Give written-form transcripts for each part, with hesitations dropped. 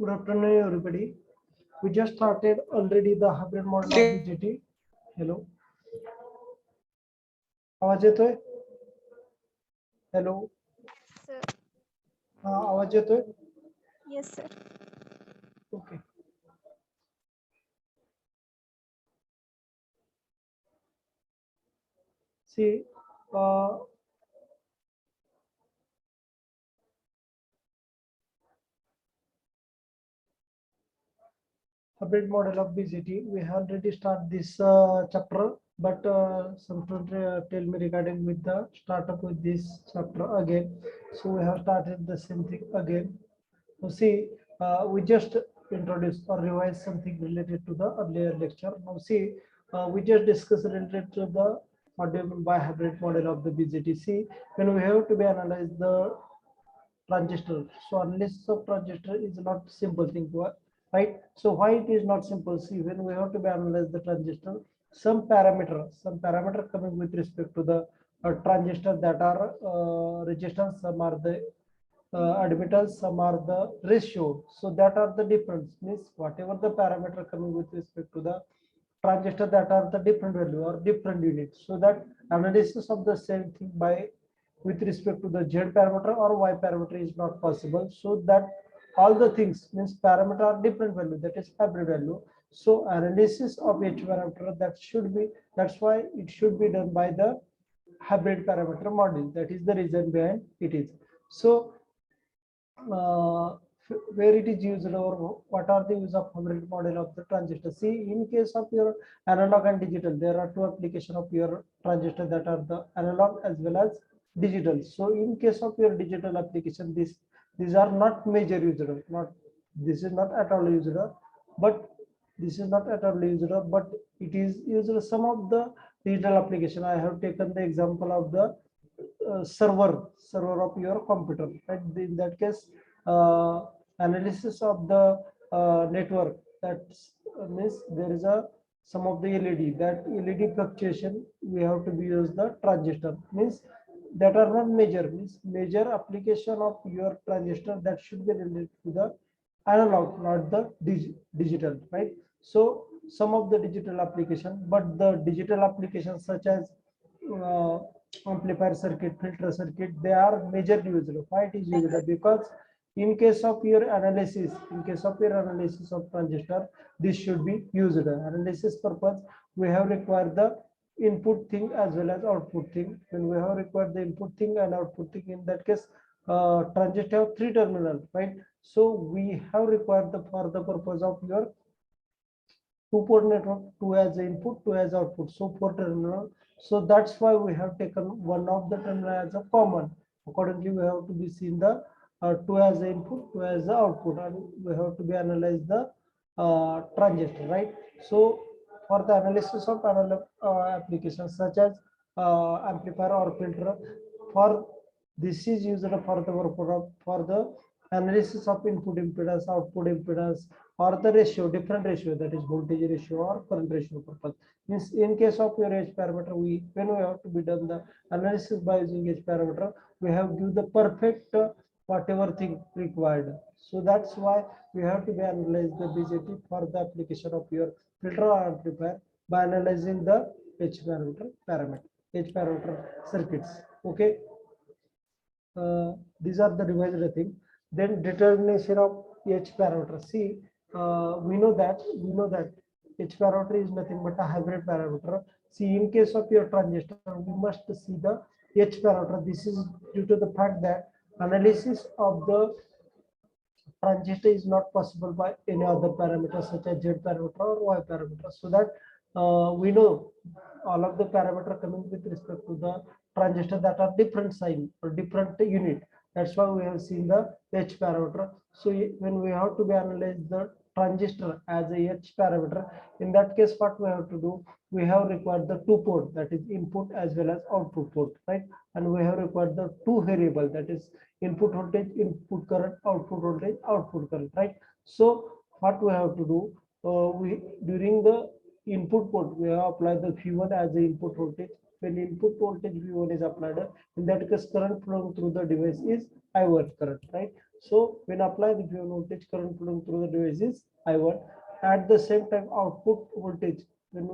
Good afternoon, everybody. We just started already the hybrid model of BJT. Hello. आवाज येतोय? Hello. Sir. आवाज येतोय? Yes, sir. Okay. See, hybrid model of BJT. We have already started this chapter, but some students tell me regarding with the startup with this chapter again. So we have started the same thing again. So see, we just introduced or revised something related to the earlier lecture. Now see, we just discussed related to the what do you mean by hybrid model of the BJT. When we have to be analyze the transistor. So analysis of transistor is not simple thing, right? So why it is not simple? See, when we have to be analyze the transistor, some parameter coming with respect to the transistor that are resistance, some are the admittance, some are the ratio. So that are the difference. Means whatever the parameter coming with respect to the transistor that are the different value or different units. So that analysis of the same thing by with respect to the Z parameter or Y parameter is not possible. So that all the things means parameter are different value, that is hybrid value. So analysis of H parameter that should be, that's why it should be done by the hybrid parameter model. That is the reason behind it is. So where it is used or what are the use of hybrid model of the transistor. See, in case of your analog and digital, there are two application of your transistor that are the analog as well as digital. So in case of your digital application, these are not major user, not this is not at all user, but this is not at all user, but it is used some of the digital application. I have taken the example of the server of your computer, right? In that case, analysis of the network, that means there is a some of the LED fluctuation, we have to be use the transistor, means that are not major, means major application of your transistor that should be related to the analog, not the digital, right? So some of the digital application, but the digital applications such as uh, amplifier circuit, filter circuit, they are majorly used. Why it is used? Because in case of your analysis, of transistor, this should be used. Analysis purpose, we have required the input thing as well as output thing. When we have required the input thing and output thing, in that case, transistor have three terminal, right? So we have required the for the purpose of your two-port network, two as input, two as output, so four terminal. So that's why we have taken one of the terminal as a common. Accordingly, we have to be seen the two as the input, two as the output, and we have to be analyze the transistor, right? So for the analysis of analog applications such as amplifier or filter. For this is used for the for the analysis of input impedance, output impedance, or the ratio, different ratio, that is voltage ratio or current ratio purpose. Means in case of your H parameter, when we have to be done the analysis by using H parameter, we have give the perfect whatever thing required. So that's why we have to be analyze the BJT for the application of your filter or amplifier by analyzing the H parameter, H parameter circuits. Okay. These are the revised thing. Then determination of H parameter. See, we know that H parameter is nothing but a hybrid parameter. See, in case of your transistor, we must see the H parameter. This is due to the fact that analysis of the transistor is not possible by any other parameters such as Z parameter or Y parameter. So that we know all of the parameter coming with respect to the transistor that are different sign or different unit. That's why we have seen the H parameter. So when we have to be analyze the transistor as a H parameter, in that case what we have to do, we have required the two port, that is input as well as output port, right? And we have required the two variable, that is input voltage, input current, output voltage, output current, right? So what we have to do, we during the input port we have applied the V1 as the input voltage. When input voltage V1 is applied, in that case current flowing through the device is I1 current, right? So when apply the V1 voltage, current flowing through the device is I1. At the same time output voltage, when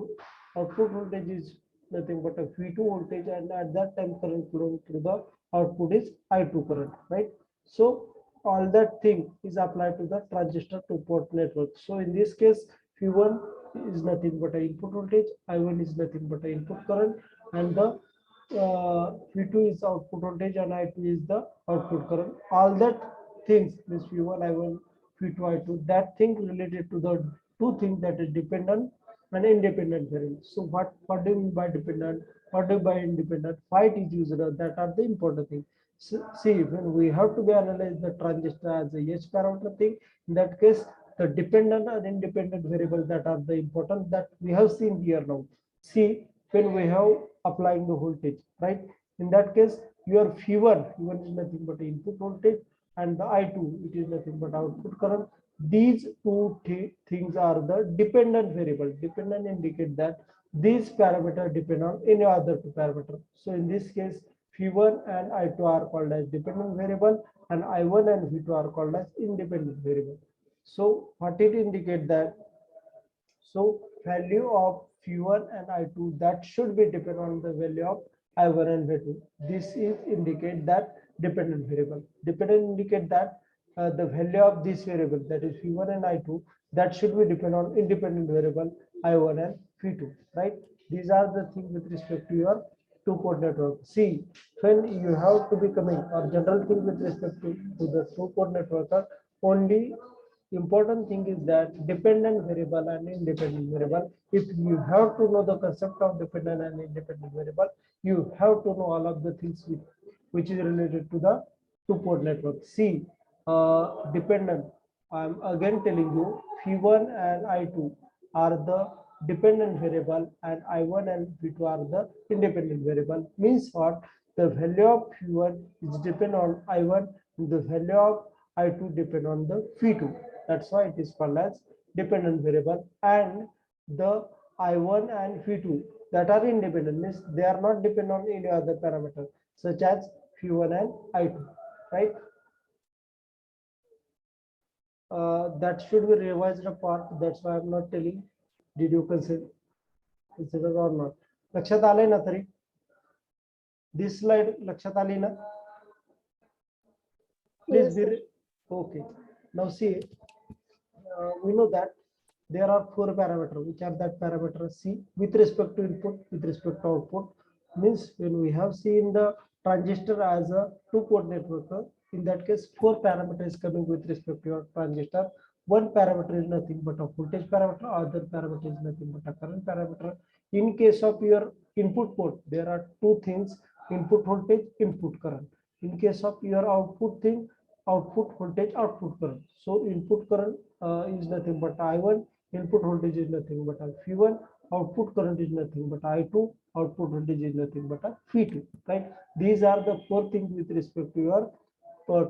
output voltage is nothing but a V2 voltage, and at that time current flowing through the output is I2 current, right? So all that thing is applied to the transistor two port network. So in this case, V1 is nothing but a input voltage, I1 is nothing but a input current, and the V2 is output voltage and I2 is the output current. All that things, this V1, I1, V2, I2, that thing related to the two things, that is dependent and independent variable. So what do you mean by dependent? What do you by independent? Why it is used? That are the important thing. So, see, when we have to be analyze the transistor as a H parameter thing, in that case, the dependent and independent variable that are the important that we have seen here now. See, when we have applying the voltage, right? In that case, your V1 is nothing but input voltage, and the I2, it is nothing but output current. These two things are the dependent variable. Dependent indicate that these parameters depend on any other two parameter. So in this case, V1 and I2 are called as dependent variable, and I1 and V2 are called as independent variable. So what it indicate that, so value of V1 and I2 that should be depend on the value of I1 and V2. This is indicate that dependent variable. Dependent indicate that the value of this variable, that is V1 and I2, that should be depend on independent variable I1 and V2, right? These are the things with respect to your two-port network. See, when you have to be coming or general thing with respect to the two-port network, only important thing is that dependent variable and independent variable. If you have to know the concept of dependent and independent variable, you have to know all of the things which is related to the two-port network. See, dependent, I'm again telling you, V1 and I2 are the dependent variable, and I1 and V2 are the independent variable. Means what? The value of V1 is depend on I1, and the value of I2 depend on the V2. That's why it is called as dependent variable. And the I1 and V2 that are independent, means they are not dependent on any other parameter such as V1 and I2, right? That should be revised apart. That's why I'm not telling. Did you consider or not? लक्षात आलंय ना तरी? This slide लक्षात आली ना? Please be okay. Now see, we know that there are four parameters. Which are that parameter? C with respect to input, with respect to output. Means when we have seen the transistor as a two-port network, in that case, four parameters coming with respect to your transistor. One parameter is nothing but a voltage parameter, other parameter is nothing but a current parameter. In case of your input port, there are two things: input voltage, input current. In case of your output thing, output voltage, output current. So input current is nothing but I1, input voltage is nothing but V1, output current is nothing but I2, output voltage is nothing but a phi2, right? These are the four things with respect to your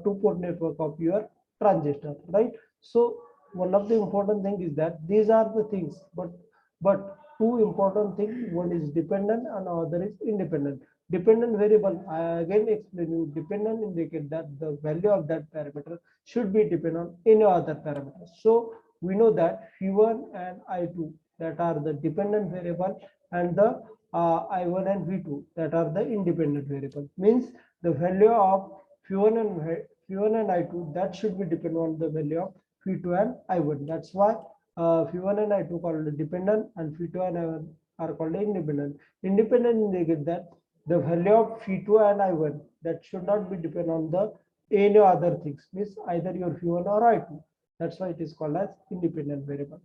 two-port network of your transistor, right? So one of the important thing is that these are the things, but two important things, one is dependent and other is independent. Dependent variable, I again explain you, dependent indicate that the value of that parameter should be dependent on any other parameter. So we know that phi1 and I2 that are the dependent variable, and the I1 and V2 that are the independent variable. Means the value of phi1 and I2 that should be dependent on the value of phi2 and I1. That's why phi1 and I2 called dependent and phi2 and I1 are called independent. Independent indicate that the value of phi2 and I1 that should not be dependent on the any other things, means either your phi1 or I2. That's why it is called as independent variable.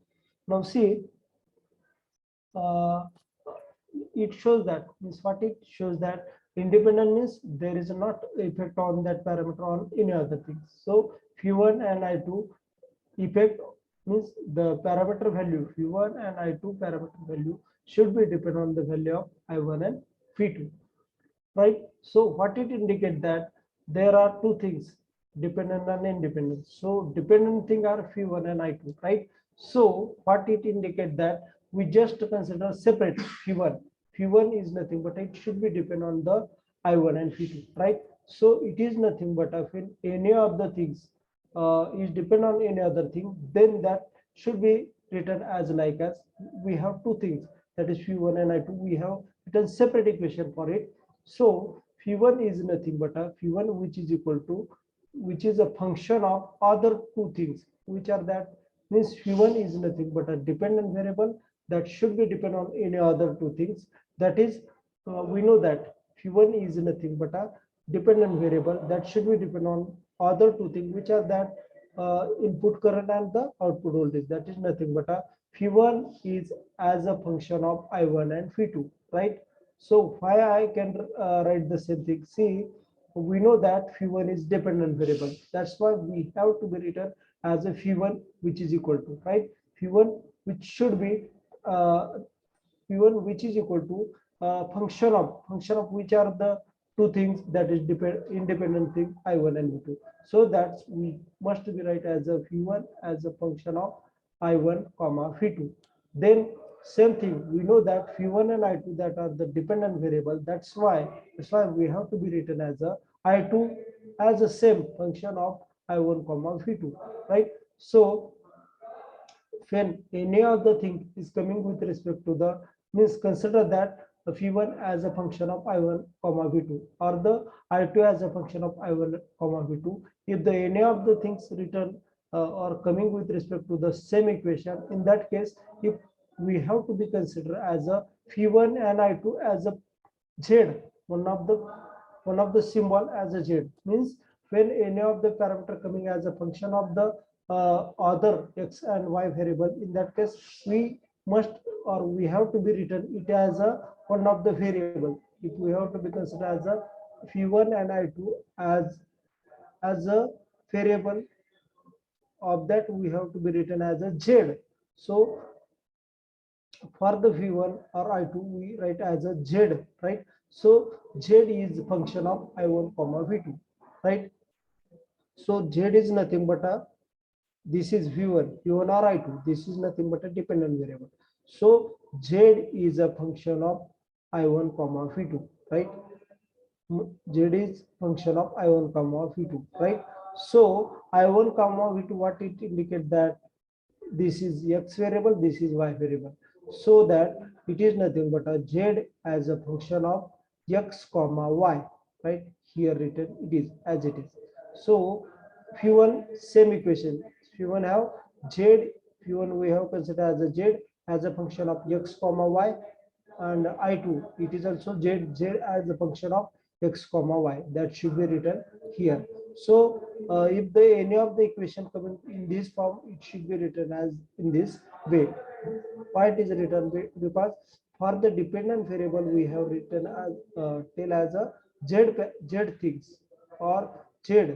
Now see, uh, it shows that, means what it shows that independent means there is not effect on that parameter on any other things. So phi1 and I2 effect means the parameter value phi1 and I2 parameter value should be dependent on the value of I1 and phi2, right? So what it indicate that there are two things, dependent and independent. So dependent thing are phi1 and I2, right? So what it indicate that we just consider separate phi1. Phi1 is nothing but it should be depend on the I1 and phi2, right? So it is nothing but if any of the things is depend on any other thing, then that should be written as like as we have two things, that is phi1 and I2. We have written separate equation for it. So phi1 is nothing but a phi1 which is equal to, which is a function of other two things, which are that, means phi1 is nothing but a dependent variable that should be depend on any other two things. That is, we know that phi1 is nothing but a dependent variable that should be depend on other two things, which are that input current and the output voltage. That is nothing but a phi1 is as a function of I1 and phi2, right? So why I can write the same thing? See, we know that phi1 is dependent variable. That's why we have to be written as a phi1 which is equal to, right? Phi1 which should be phi1 which is equal to function of which are the two things, that is independent thing I1 and V2. So that we must be right as a phi1 as a function of I1 comma phi2. Then same thing, we know that phi1 and I2 that are the dependent variable. That's why we have to be written as a I2 as a same function of I1 comma phi2, right? So when any of the thing is coming with respect to the, means consider that the phi1 as a function of I1 comma V2 or the I2 as a function of I1 comma V2. If the any of the things written or coming with respect to the same equation, in that case, if we have to be considered as a phi1 and I2 as a Z, one of the symbol as a Z, means when any of the parameter coming as a function of the other x and y variable, in that case we must or we have to be written it as a one of the variable. If we have to be considered as a phi1 and I2 as a variable of that, we have to be written as a Z. So for the phi1 or I2 we write as a Z, right? So Z is function of I1 comma V2, right? So Z is nothing but a, this is v1 or I2, this is nothing but a dependent variable. So Z is a function of I1 comma v2, right? Z is function of I1 comma v2, right? So I1 comma v2, what it indicate that this is x variable, this is y variable, so that it is nothing but a Z as a function of x comma y, right? Here written it is as it is. So phi1 same equation, phi1 have Z, phi1 we have considered as a Z as a function of x comma y, and I2 it is also Z as a function of x comma y, that should be written here. So if the any of the equation coming in this form, it should be written as in this way. Why it is written? Because for the dependent variable we have written as tell as a z things or z,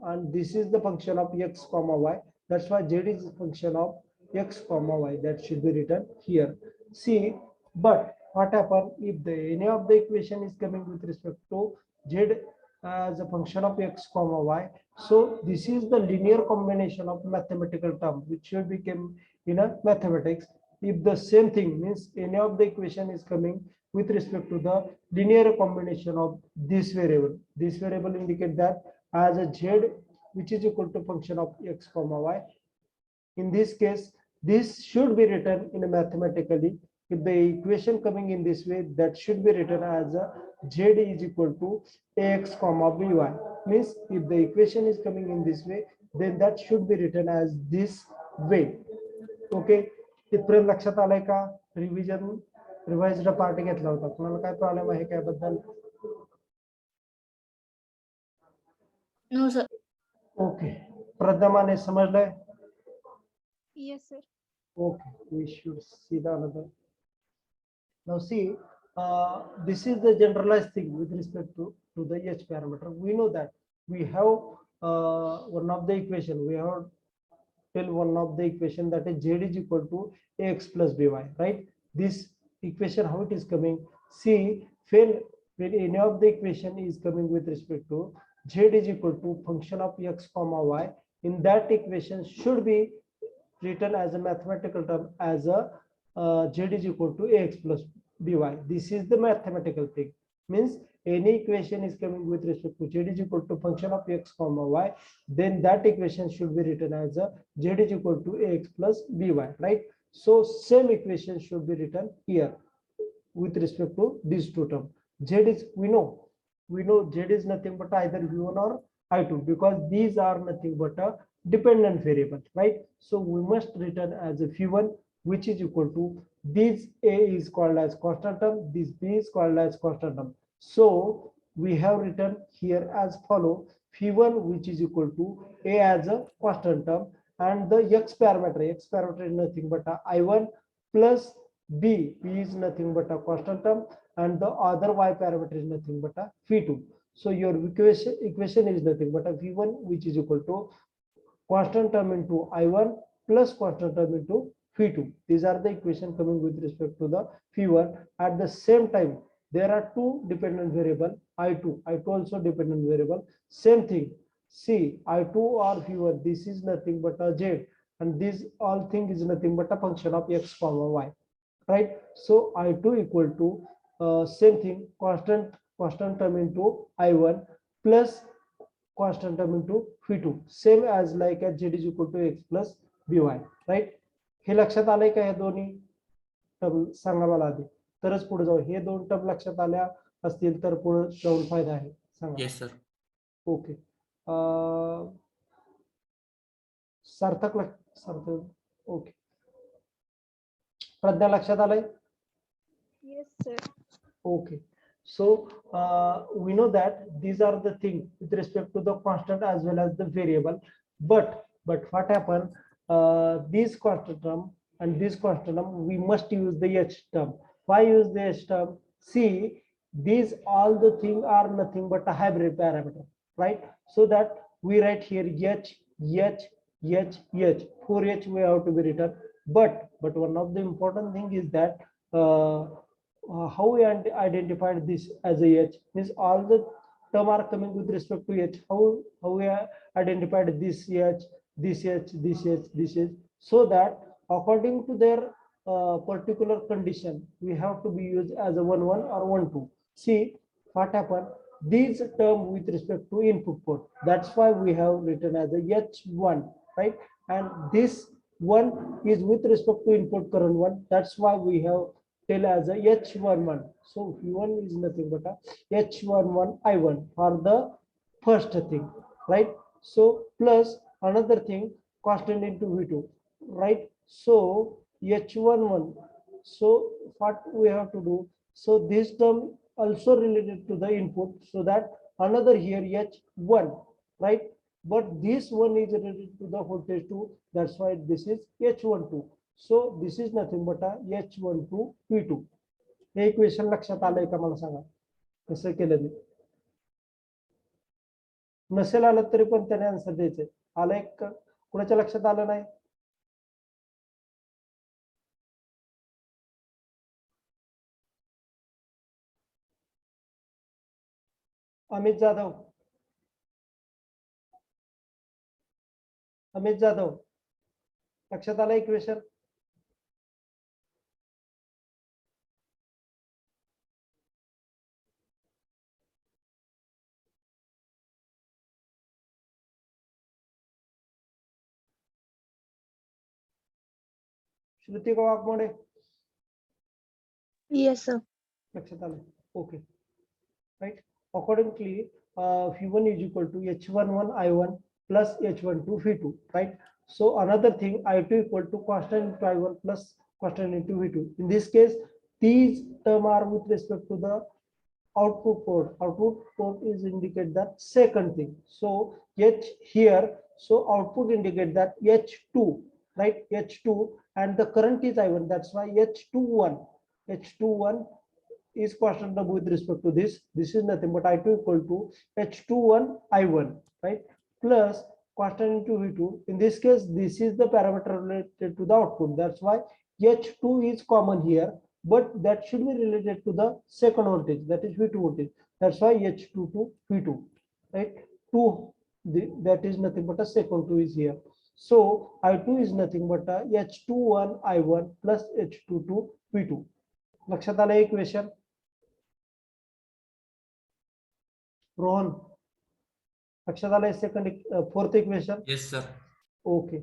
and this is the function of x comma y. That's why z is a function of x comma y, that should be written here. See, but what happen if the any of the equation is coming with respect to z as a function of x comma y. So this is the linear combination of mathematical term which should become in a mathematics. If the same thing means any of the equation is coming with respect to the linear combination of this variable indicate that as a z which is equal to function of x comma y. In this case, this should be written in a mathematically. If the equation coming in this way, that should be written as a z is equal to ax comma by. Means if the equation is coming in this way, then that should be written as this way. Okay. इथपर्यंत लक्षात आलंय का? Revision revised part घेतला होता. तुम्हाला काय problem आहे काय बद्दल? No, sir. ओके. प्रज्ञामाने समजलंय? Yes, sir. Okay, we should see the another. Now see, this is the generalized thing with respect to the h parameter. We know that we have one of the equation. We have till one of the equation that is z is equal to ax plus by, right? This equation, how it is coming? See, when any of the equation is coming with respect to z is equal to function of x comma y, in that equation should be written as a mathematical term as a z is equal to ax plus by. This is the mathematical thing. Means any equation is coming with respect to z is equal to function of x comma y, then that equation should be written as a z is equal to ax plus by, right? So same equation should be written here with respect to these two terms. Z is we know z is nothing but either v1 or I2 because these are nothing but a dependent variable, right? So we must written as a v1 which is equal to this a is called as constant term, this b is called as constant term. So we have written here as follow v1 which is equal to a as a constant term and the x parameter is nothing but a I1 plus b is nothing but a constant term and the other y parameter is nothing but a v2. So your equation is nothing but a v1 which is equal to constant term into I1 plus constant term into v2. These are the equation coming with respect to the v1. At the same time, there are two dependent variable I2 also dependent variable. Same thing. See, I2 or v1, this is nothing but a z, and this all thing is nothing but a function of x comma y, right? So I2 equal to same thing, constant term into I1 plus constant term into v2, same as like at z is equal to x plus by, right? हे लक्षात आलंय का? हे दोन्ही term सांगा मला आधी, तरच पुढे जाऊ. हे दोन टर्म लक्षात आल्या असतील तर पुढे जाऊन फायदा आहे. सांगा. Yes sir. Okay. Sarthak okay. Pragya लक्षात आलंय? Yes, sir. Okay. So we know that these are the things with respect to the constant as well as the variable. But what happened? This constant term and this constant term, we must use the h term. Why use the h term? See, these all the things are nothing but a hybrid parameter, right? So that we write here h, 4h we have to be written. But one of the important thing is that how we identified this as a h means all the term are coming with respect to h. How we identified this h, this h, this h, this h, so that according to their particular condition we have to be used as a 1 1 or 1 2. See what happened? These term with respect to input port, that's why we have written as a h1, right? And this one is with respect to input current one, that's why we have tell as a h11. So v1 is nothing but a h11 I1 for the first thing, right? So plus another thing constant into v2, right? So h11. So what we have to do? So this term also related to the input, so that another here h1, right? But this one is related to the voltage 2, that's why this is h12. So this is nothing but a h12 v2. हे equation लक्षात आलंय का? मला सांगा कसं केलं ते. नसेल आलं तरी पण त्याने आन्सर द्यायचंय. आलंय का? कुणाच्या लक्षात आलं नाही? अमित जाधव, अमित जाधव, लक्षात आलं equation? Shrutika Waghmode, Yes, sir. लक्षात आलं? Okay, right. Accordingly, V1 is equal to H11 I1 plus H12 V2, right? So another thing, I2 equal to constant into I1 plus constant into V2. In this case, these term are with respect to the output port. Output port is indicate that second thing. So H here, so output indicate that H2, right? H2, and the current is I1. That's why H21, H21 is constant with respect to this. This is nothing but I2 equal to H21 I1, right? Plus constant into V2. In this case, this is the parameter related to the output. That's why H2 is common here, but that should be related to the second voltage, that is V2 voltage. That's why H2 to V2, right? 2, that is nothing but a second 2 is here. So I2 is nothing but a H21 I1 plus H22 V2. लक्षात आलं equation? Rohan, लक्षात आलं second fourth equation? Yes, sir. Okay.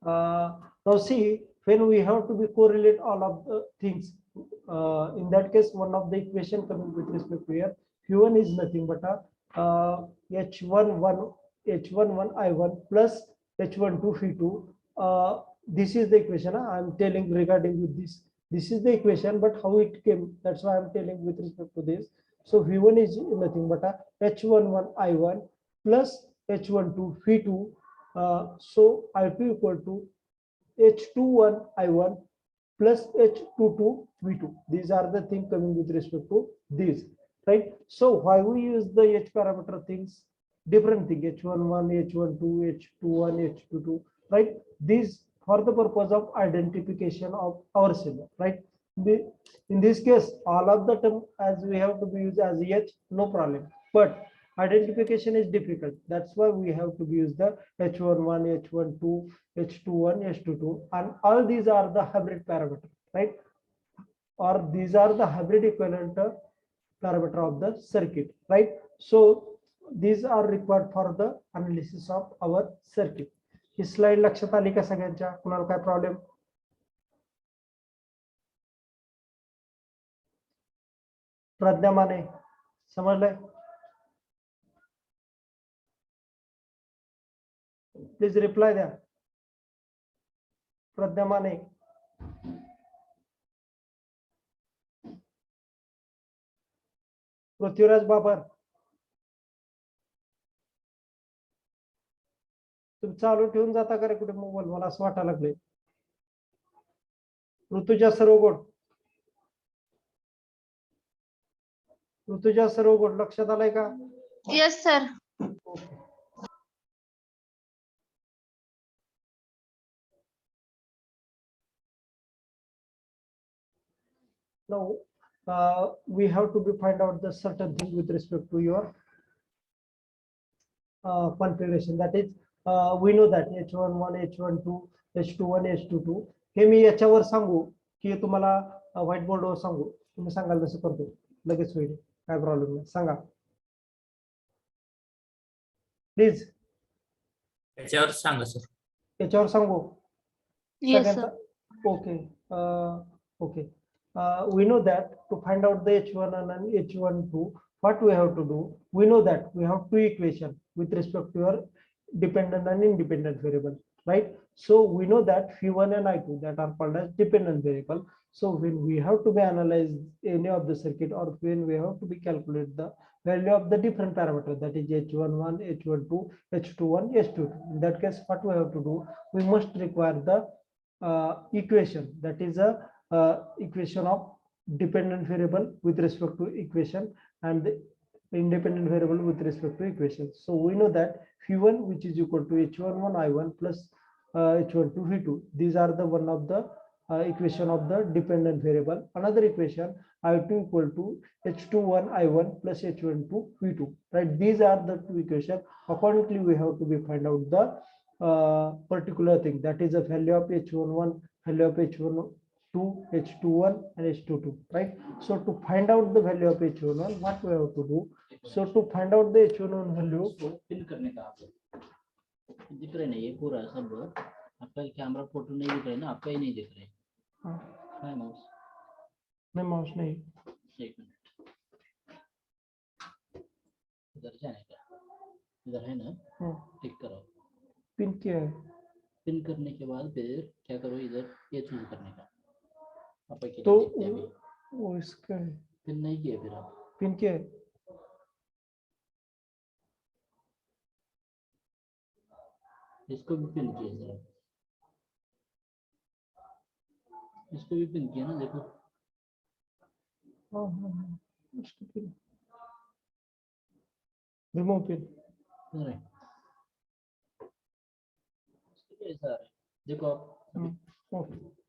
Now see, when we have to be correlate all of the things, in that case, one of the equation coming with respect to here, Q1 is nothing but a H11 I1 plus H12 V2. This is the equation I'm telling regarding with this. This is the equation, but how it came, that's why I'm telling with respect to this. So V1 is nothing but a H11 I1 plus H12 V2. So I2 equal to H21 I1 plus H22 V2. These are the things coming with respect to these, right? So why we use the H parameter things? Different thing, H11, H12, H21, H22, right? These for the purpose of identification of our signal, right? In this case, all of the term as we have to be used as H, no problem. But identification is difficult. That's why we have to use the H11, H12, H21, H22, and all these are the hybrid parameter, right? Or these are the hybrid equivalent parameter of the circuit, right? So these are required for the analysis of our circuit. He slide लक्षात आली का सगळ्यांच्या? कुणाला काय problem? प्रज्ञा माने, समजलंय? Please reply द्या. प्रज्ञा माने, पृथ्वीराज बाबर, तुम्ही चालू ठेवून जाता का रे कुठे मोबाईल? मला असं वाटायला लागले. ऋतुजा सर्वगोड, ऋतुजा सर्वगोड, लक्षात आलंय का? Yes, sir. Okay. Now we have to be find out the certain thing with respect to your configuration. That is, we know that H11, H12, H21, H22. हे मी याच्यावर सांगू की तुम्हाला व्हाईट बोर्डवर सांगू? तुम्ही सांगाल तसं करतो, लगेच होईल, काय प्रॉब्लेम नाही, सांगा प्लीज. याच्यावर सांगा सर. याच्यावर सांगू? Yes, sir. Okay. Okay. We know that to find out the H1 and H12, what we have to do? We know that we have two equations with respect to your dependent and independent variable, right? So we know that V1 and I2 that are called as dependent variable. So when we have to be analyze any of the circuit, or when we have to be calculate the value of the different parameter, that is H11, H12, H21, H22. In that case, what we have to do? We must require the equation, that is a equation of dependent variable with respect to equation, and the independent variable with respect to equation. So we know that V1, which is equal to H11 I1 plus H12 V2. These are the one of the equation of the dependent variable. Another equation, I2 equal to H21 I1 plus H12 V2, right? These are the two equations. Accordingly, we have to be find out the particular thing, that is the value of H11, value of H12, H21 and H22, right? So to find out the value of H11, what we have to do? So to find out the H11 value, fill करने का आप दिख रहे नहीं, ये पूरा सब आपका कैमरा फोटो नहीं दिख रहा है ना, आपका ही नहीं दिख रहा है। हाँ माउस मैं माउस नहीं, एक मिनट, इधर जाने का, इधर है ना, टिक करो, पिन क्या है? पिन करने के बाद फिर क्या करो, इधर ये चूज करने का, आप तो वो इसका है, पिन नहीं किया, फिर आप पिन क्या है? इसको भी पिन किया जरा, इसको भी पिन किया ना, देखो उसका पिन, रिमूव पिन, अरे इसको भी ऐसा आ रहा है, देखो आप okay.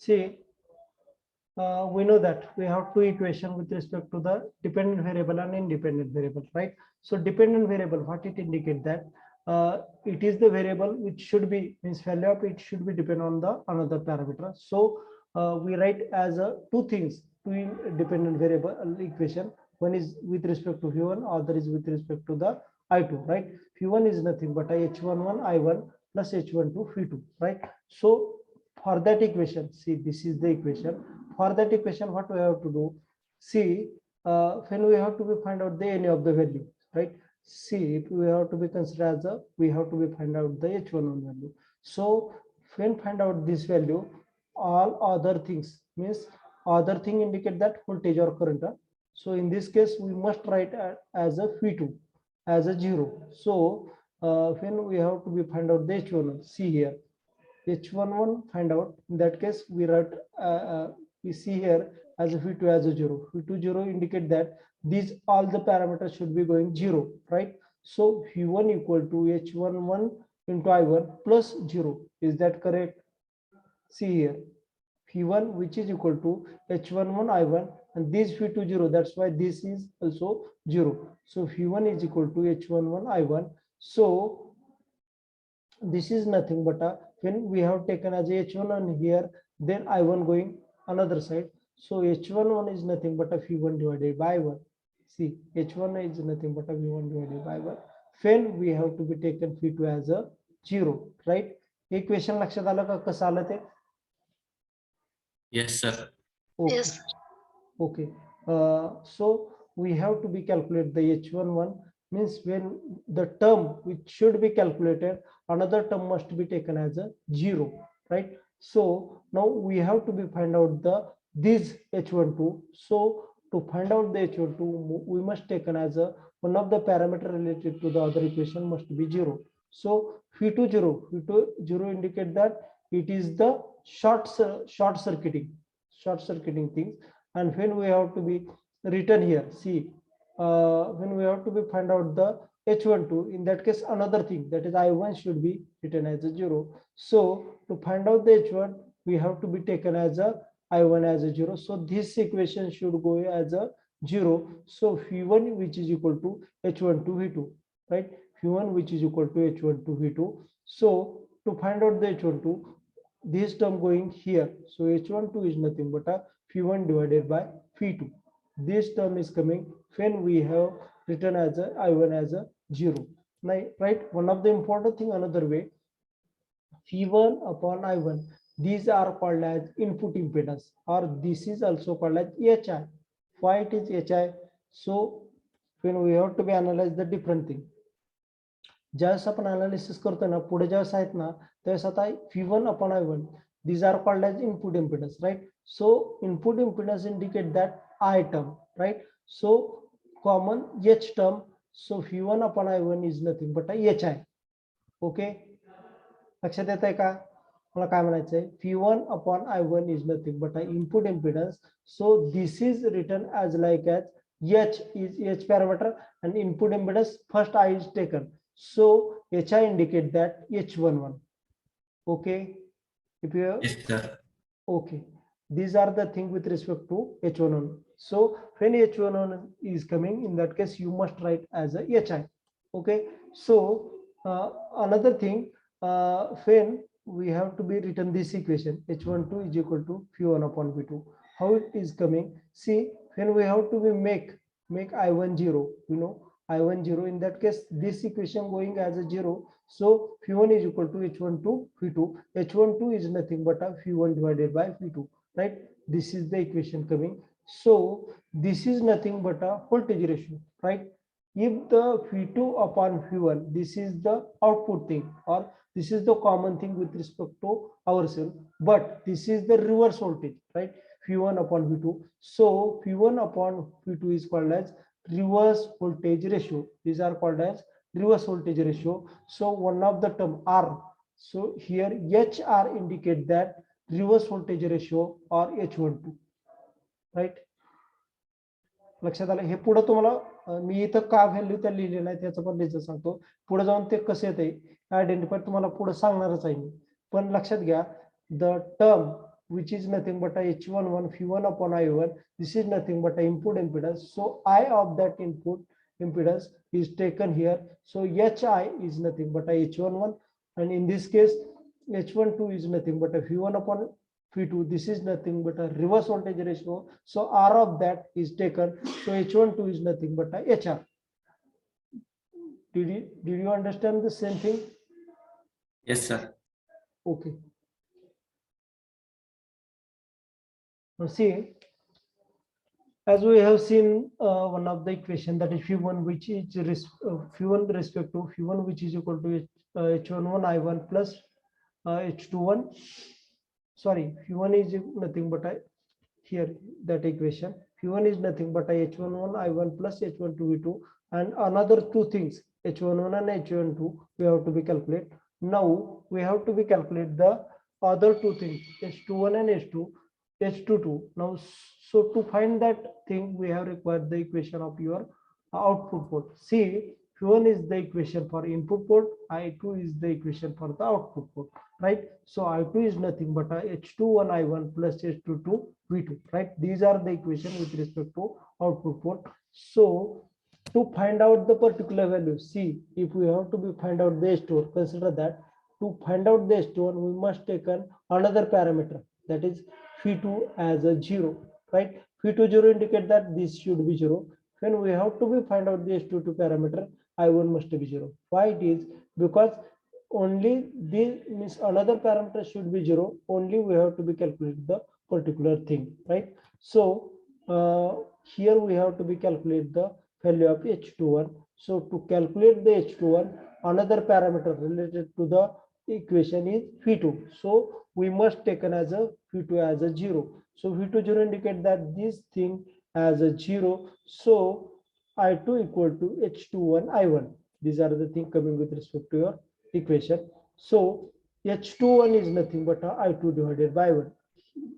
See, we know that we have two equations with respect to the dependent variable and independent variable, right? So dependent variable, what it indicate that it is the variable which should be, means value of it should be depend on the another parameter. So we write as two things, two dependent variable equation. One is with respect to V1, other is with respect to the I2, right? V1 is nothing but H11 I1 plus H12 V2, right? So for that equation, see, this is the equation. For that equation, what we have to do? See, when we have to be find out the any of the value, right? See, if we have to be considered as a, we have to be find out the H11 value. So when find out this value, all other things, means other thing indicate that voltage or current. So in this case, we must write as a V2 as a 0. So when we have to be find out the H11, see here, H11 find out, in that case we write we see here as a V2 as a 0. V2 0 indicate that these all the parameters should be going 0, right? So V1 equal to H11 into I1 plus 0. Is that correct? See here, V1 which is equal to H11 I1 and this V2 0. That's why this is also 0. So V1 is equal to H11 I1. So this is nothing but when we have taken as H11 here, then I1 going another side. So H11 is nothing but a V1 divided by 1. See, H1 is nothing but a V1 divided by 1. When we have to be taken V2 as a 0, right? Equation लक्षात आलं का कसं आलं ते? Yes, sir. Okay. Yes. Okay. So we have to be calculate the H11, means when the term which should be calculated, another term must be taken as a 0, right? So now we have to be find out the this H12. So to find out the H12, we must taken as a one of the parameter related to the other equation must be 0. So V2 0 indicate that it is the short circuiting things. And when we have to be written here, see, when we have to be find out the H12, in that case another thing, that is I1 should be written as a 0. So to find out the H1, we have to be taken as a I1 as a 0. So this equation should go as a 0. So V1 which is equal to H12 V2, right? V1 which is equal to H12 V2. So to find out the H12, this term going here. So H12 is nothing but a V1 divided by V2. This term is coming when we have written as a I1 as a 0. Right? One of the important thing, another way, V1 upon I1, these are called as input impedance, or this is also called as HI. Why it is HI? So when we have to be analyze the different thing, ज्यावेळेस आपण analysis करतो ना, पुढे ज्यावेळेस आहेत ना, त्यावेळेस आता V1 upon I1, these are called as input impedance, right? So input impedance indicate that I term, right? So common H term, so V1 upon I1 is nothing but a HI. Okay, लक्षात येत आहे का? मला काय म्हणायचंय, V1 upon I1 is nothing but a input impedance. So this is written as like as H is H parameter and input impedance first I is taken. So HI indicate that H11. Okay, if you have, Yes, sir. okay, these are the thing with respect to H11. So when H11 is coming, in that case you must write as a HI. Okay, so another thing, when we have to be written this equation, H12 is equal to V1 upon V2. How it is coming? See, when we have to be make I1 0, you know, I1 0, in that case this equation going as a 0. So V1 is equal to H12 V2. H12 is nothing but a V1 divided by V2, right? This is the equation coming. So this is nothing but a voltage ratio, right? If the V2 upon V1, this is the output thing, or this is the common thing with respect to ourselves, but this is the reverse voltage, right? V1 upon V2. So V1 upon V2 is called as reverse voltage ratio. These are called as reverse voltage ratio. So one of the term R, so here HR indicate that reverse voltage ratio or H12, right? लक्षात आलं. हे पुढे तुम्हाला मी इथं का value त्या लिहिलेलं आहे त्याचं पण रिझन सांगतो. पुढे जाऊन ते कसं येते आयडेंटिफाय तुम्हाला पुढे सांगणारच आहे मी. पण लक्षात घ्या, the term which is nothing but a H11 V1 upon I1, this is nothing but a input impedance. So I of that input impedance is taken here. So HI is nothing but a H11, and in this case H12 is nothing but a V1 upon V2. This is nothing but a reverse voltage ratio. So R of that is taken. So H12 is nothing but a HR. Did you understand the same thing? Yes, sir. Okay. Now see, as we have seen one of the equation, that is V1, which is V1 respect to V1, which is equal to H11 I1 plus H21. Sorry, V1 is nothing but here that equation. V1 is nothing but H11 I1 plus H12 V2, and another two things, H11 and H12, we have to be calculate. Now we have to be calculate the other two things, H21 and H22. Now, so to find that thing, we have required the equation of your output port. See, V1 is the equation for input port, I2 is the equation for the output port, right? So I2 is nothing but H21 I1 plus H22 V2, right? These are the equation with respect to output port. So to find out the particular value, see, if we have to be find out the H2, consider that to find out the H2, we must take another parameter, that is V2 as a 0, right? V2 0 indicate that this should be 0. When we have to be find out the H22 parameter, I1 must be 0. Why it is? Because only this means another parameter should be 0. Only we have to be calculate the particular thing, right? So here we have to be calculate the value of H21. So to calculate the H21, another parameter related to the equation is V2. So we must taken as a V2 as a 0. So V2 0 indicate that this thing as a 0. So I2 equal to H21 I1. These are the thing coming with respect to your equation. So H21 is nothing but a I2 divided by 1.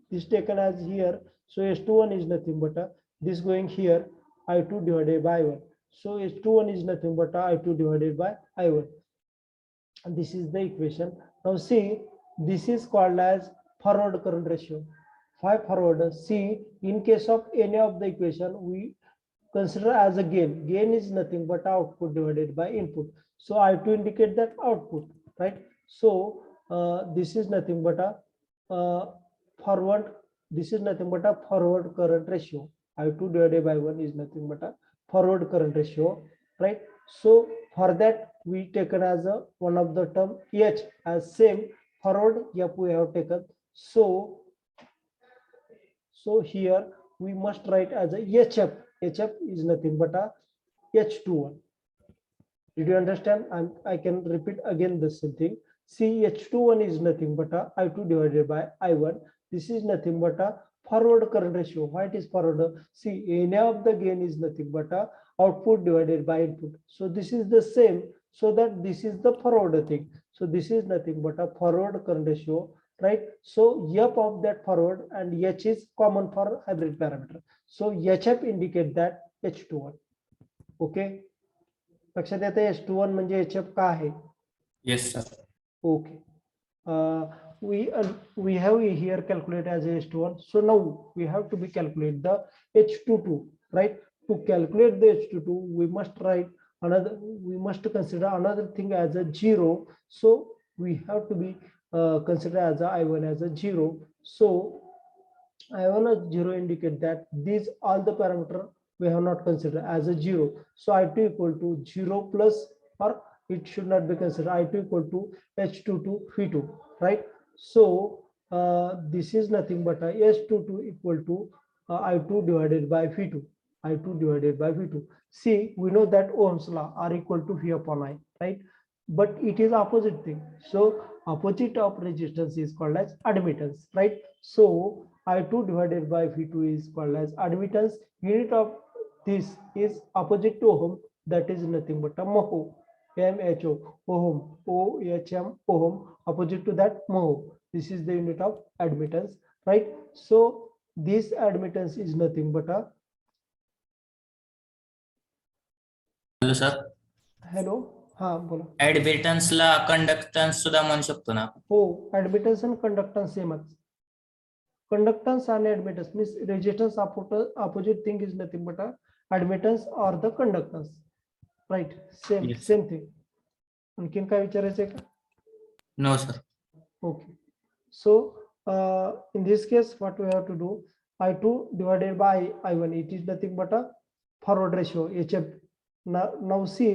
This taken as here. So H21 is nothing but a this going here, I2 divided by 1. So H21 is nothing but a I2 divided by I1. And this is the equation. Now see, this is called as forward current ratio. Why forward? See, in case of any of the equation, we consider as a gain. Gain is nothing but output divided by input. So I2 indicate that output, right? So this is nothing but a forward. This is nothing but a forward current ratio. I2 divided by 1 is nothing but a forward current ratio, right? So for that we taken as a one of the term H as same, forward F we have taken. So here we must write as a HF. HF is nothing but a H21. Did you understand? I can repeat again the same thing. See, H21 is nothing but a I2 divided by I1. This is nothing but a forward current ratio. Why it is forward? See, any of the gain is nothing but a output divided by input. So this is the same. So that this is the forward thing. So this is nothing but a forward current ratio, right? So F of that forward and H is common for hybrid parameter. So HF indicate that H21. Okay. लक्षात येते H21 म्हणजे HF का आहे? Yes, sir. Okay. We have here calculate as H21. So now we have to be calculate the H22, right? To calculate the H22, we must write another. We must consider another thing as a 0. So we have to be consider as a I1 as a 0. So I1 as 0 indicate that these all the parameter we have not considered as a 0. So I2 equal to 0 plus, or it should not be considered, I2 equal to H22 phi2, right? So this is nothing but a H22 equal to I2 divided by phi2. I2 divided by phi2. See, we know that Ohm's law are equal to V upon I, right? But it is opposite thing. So opposite of resistance is called as admittance, right? So I2 divided by phi2 is called as admittance. Unit of this is opposite to Ohm, that is nothing but a mho, MHO, Ohm, OHM, Ohm, opposite to that mho. This is the unit of admittance, right? So this admittance is nothing but a, Hello, sir. hello, हा बोला. ऍडमिटन्सला conductance सुद्धा म्हणू शकतो ना? हो, admittance आणि conductance सेमच. Conductance and admittance means resistance opposite thing is nothing but a admittance or the conductance, right? Same, Yes. same thing. आणखीन काय विचारायचंय का? No, sir. Okay. So in this case, what we have to do, I2 divided by I1, it is nothing but a forward ratio, HF. Now see,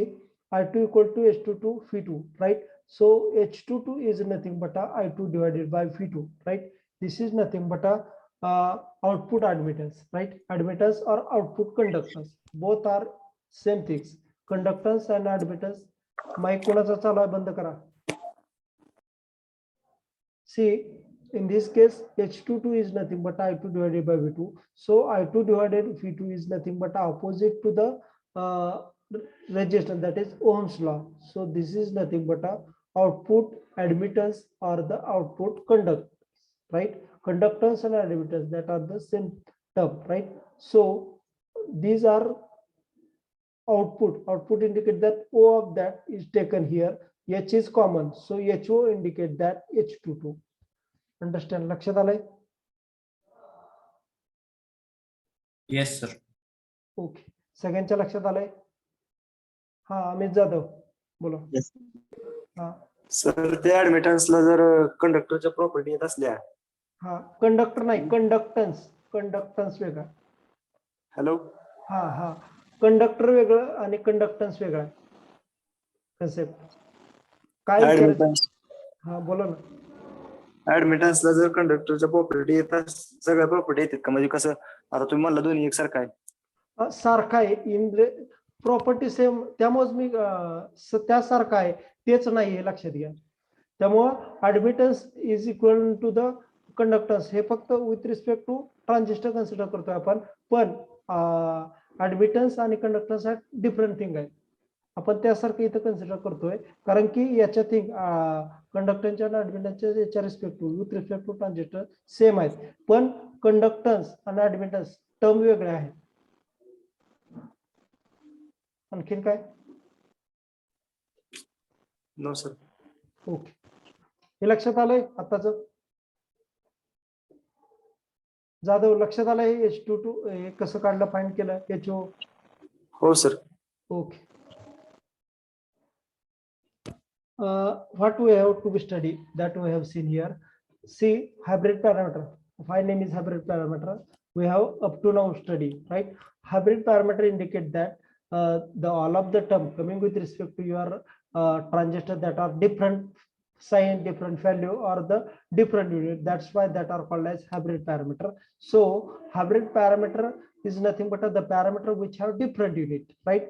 I2 equal to H22 phi2, right? So H22 is nothing but a I2 divided by phi2, right? This is nothing but a output admittance, right? Admittance or output conductance, both are same things. Conductance and admittance. Mic कोणाचा चालू आहे, बंद करा. See, in this case, H22 is nothing but I2 divided by V2. So I2 divided V2 is nothing but opposite to the resistance, that is Ohm's law. So this is nothing but a output admittance or the output conductance, right? Conductance and admittance, that are the same term, right? So these are output indicate that O of that is taken here, H is common, so HO indicate that H22. Understand? लक्षात आलंय? Yes, sir. Okay, सगळ्यांच्या लक्षात आलंय? हा, अमित जाधव बोला. हा sir, त्या ऍडमिटन्सला जर कंडक्टरच्या प्रॉपर्टी येत असल्या. हा, कंडक्टर नाही, कंडक्टन्स वेगळा. हॅलो. हा हा, कंडक्टर वेगळं आणि कंडक्टन्स वेगळा कन्सेप्ट. काय विचारायचं? हा बोला ना. ऍडमिटन्सला जर कंडक्टरच्या प्रॉपर्टी येतात, सगळ्या प्रॉपर्टी येतात का? म्हणजे कसं, आता तुम्ही म्हणला दोन्ही एकसारखं आहे. सारखा आहे, इन प्रॉपर्टी सेम, त्यामुळेच मी त्यासारखं आहे तेच नाही हे लक्षात घ्या. त्यामुळं admittance is equal to the conductance, हे फक्त with respect to transistor consider करतोय आपण, पण ऍडमिटन्स आणि कंडक्टन्स हा डिफरंट थिंग आहे. आपण त्यासारखं इथं कन्सिडर करतोय, कारण की याच्या थिंग कंडक्टन्सच्या आणि ऍडमिटन्सच्या याच्या respect to with respect to transistor same आहेत, पण कंडक्टन्स आणि ऍडमिटन्स टर्म वेगळे आहेत. आणखीन काय? No sir. ओके, हे लक्षात आलंय आताच? जाधव लक्षात आलंय H22 हे कसं काढलं, फाइंड केलं HO? हो sir. Okay. What we have to be study that we have seen here. See, hybrid parameter. File name is hybrid parameter. We have up to now study, right? Hybrid parameter indicate that the all of the term coming with respect to your transistor that are different sign, different value, or the different unit. That's why that are called as hybrid parameter. So hybrid parameter is nothing but the parameter which have different unit, right?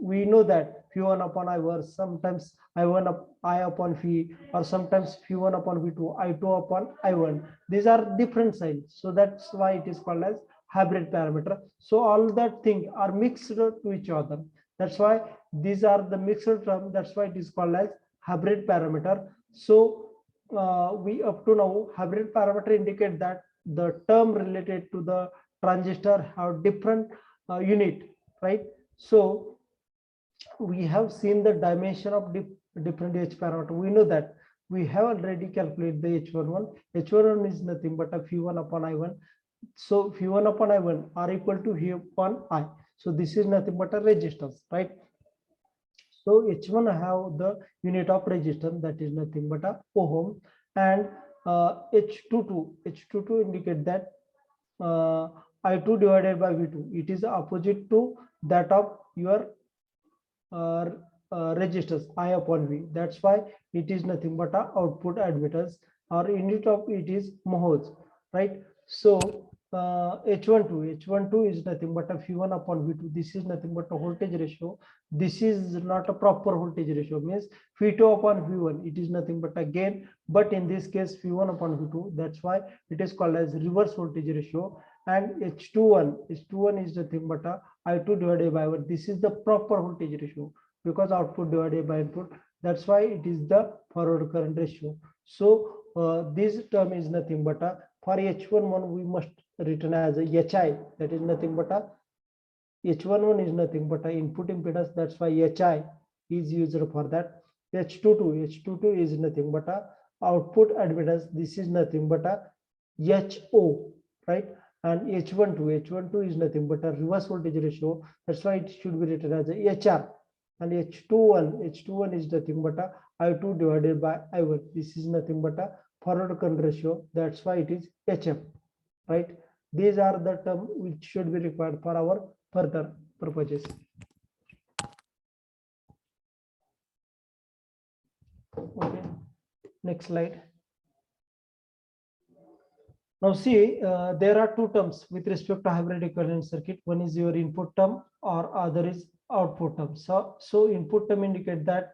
We know that phi1 upon I1, sometimes I1 I upon phi, or sometimes phi1 upon v2, I2 upon I1. These are different signs, so that's why it is called as hybrid parameter. So all that thing are mixed to each other. That's why these are the mixed term. That's why it is called as hybrid parameter. So we up to now hybrid parameter indicate that the term related to the transistor have different unit, right? So we have seen the dimension of different H parameter. We know that we have already calculated the H11. H11 is nothing but a phi1 upon I1. So phi1 upon I1 are equal to V upon I. So this is nothing but a resistance, right? So H1 have the unit of resistance, that is nothing but a ohm, and H22 indicate that I2 divided by V2. It is opposite to that of your resistance I upon V. That's why it is nothing but a output admittance, or unit of it is mohes, right? So H12 is nothing but a phi1 upon V2. This is nothing but a voltage ratio. This is not a proper voltage ratio, means phi2 upon V1. It is nothing but a gain, but in this case phi1 upon V2. That's why it is called as reverse voltage ratio. And H21 is nothing but a I2 divided by I1. This is the proper voltage ratio, because output divided by input. That's why it is the forward current ratio. So this term is nothing but a, for H11 we must written as a HI, that is nothing but a H11 is nothing but a input impedance. That's why HI is used for that. H22 is nothing but a output admittance. This is nothing but a HO, right? And H12 is nothing but a reverse voltage ratio. That's why it should be written as a HR. And H21 is nothing but a I2 divided by I1. This is nothing but a forward current ratio. That's why it is HF, right? These are the terms which should be required for our further purposes. Okay, next slide. Now see, there are two terms with respect to hybrid equivalent circuit. One is your input term, or other is output term. So input term indicate that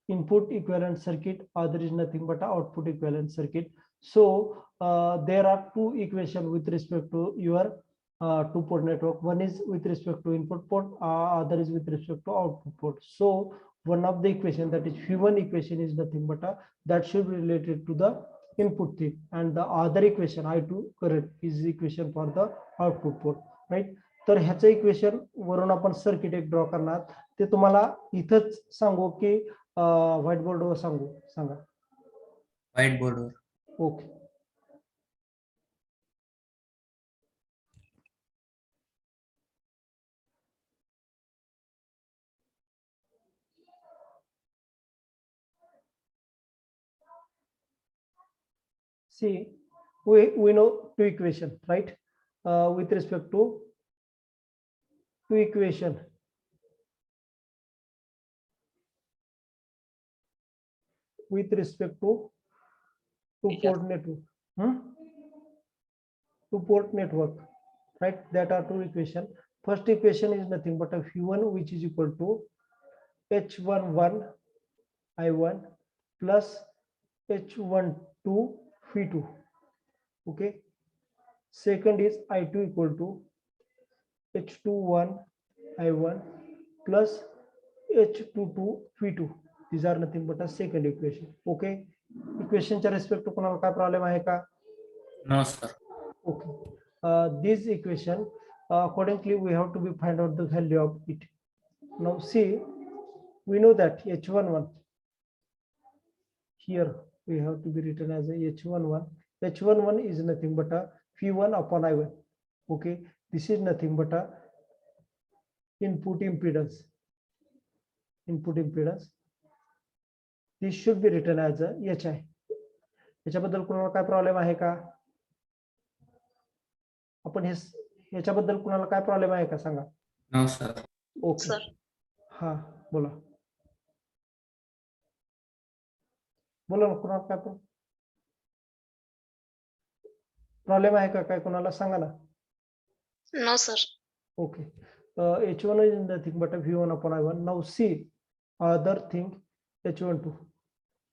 input equivalent circuit, other is nothing but output equivalent circuit. So there are two equations with respect to your two-port network. One is with respect to input port, other is with respect to output port. So one of the equation, that is phi1 equation, is nothing but that should be related to the input thing, and the other equation I2 current is equation for the output port, right? तर ह्याचं equation वरून आपण circuit एक draw करणार, ते तुम्हाला इथंच सांगू की व्हाईट बोर्डवर सांगा? व्हाईट बोर्डवर. Okay. See, we know two equation, right? With respect to two equation. With respect to two-port network, two-port network, right? That are two equation. First equation is nothing but a phi1, which is equal to H11 I1 plus H12 phi2. Okay. Second is I2 equal to H21 I1 plus H22 phi2. These are nothing but a second equation. Okay. Equation च्या respect to कोणाला काय problem आहे का? No sir. Okay. This equation, accordingly we have to be find out the value of it. Now see, we know that H11 here we have to be written as a H11. H11 is nothing but a phi1 upon I1. Okay, this is nothing but a input impedance. This should be written as a HI. याच्याबद्दल कोणाला काय problem आहे का? आपण हे याच्याबद्दल कोणाला काय problem आहे का सांगा? No sir. Okay Sir. हा बोला बोला ना कुणाला काय प्रॉब्लेम आहे का काय कोणाला सांगा ना. No, sir. Okay. H1 is nothing but a V1 upon I1. Now see other thing H12,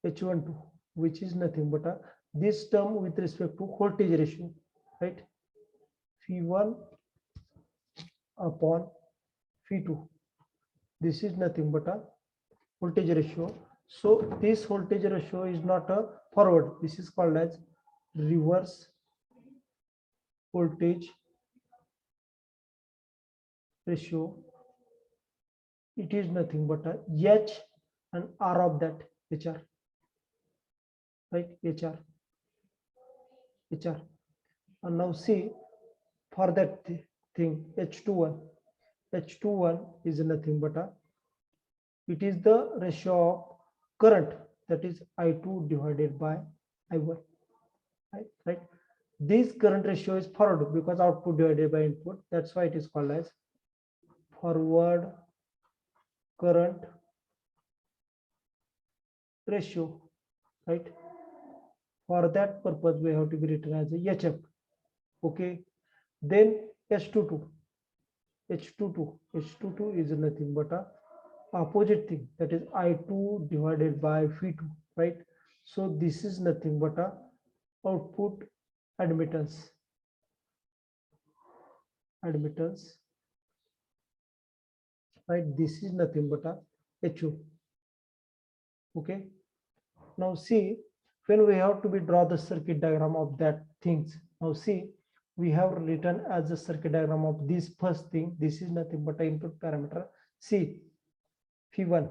H12, which is nothing but a this term with respect to voltage ratio, right? V1 upon V2. This is nothing but a voltage ratio. So this voltage ratio is not a forward. This is called as reverse voltage ratio. It is nothing but a H and R of that HR, right? HR. And now see for that thing H21. H21 is nothing but a it is the ratio of current, that is I2 divided by I1, right? This current ratio is forward because output divided by input. That's why it is called as forward current ratio, right? For that purpose, we have to be written as a HF. Okay. Then H22. H22 is nothing but a opposite thing, that is I2 divided by V2, right? So this is nothing but a output admittance, right? This is nothing but a HO. Okay. Now see, when we have to be draw the circuit diagram of that things. Now see, we have written as a circuit diagram of this first thing. This is nothing but an input parameter. See, Phi1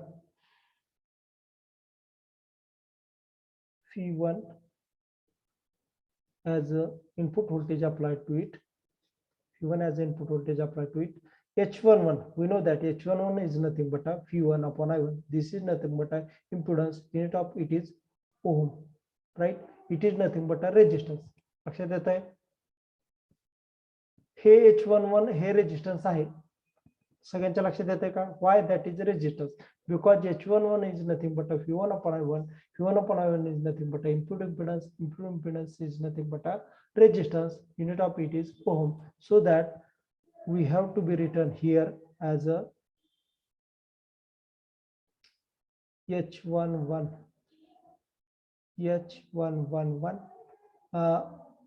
as a input voltage applied to it. Phi1 as input voltage applied to it. H11, we know that H11 is nothing but a Phi1 upon I1. This is nothing but a impedance. Unit of it is ohm, right? It is nothing but a resistance. लक्षात येत आहे हे H11 हे resistance आहे सगळ्यांच्या लक्षात येते का why that is resistance because H11 is nothing but a V1 upon I1 is nothing but a input impedance is nothing but a resistance. Unit of it is ohm, so that we have to be written here as a H11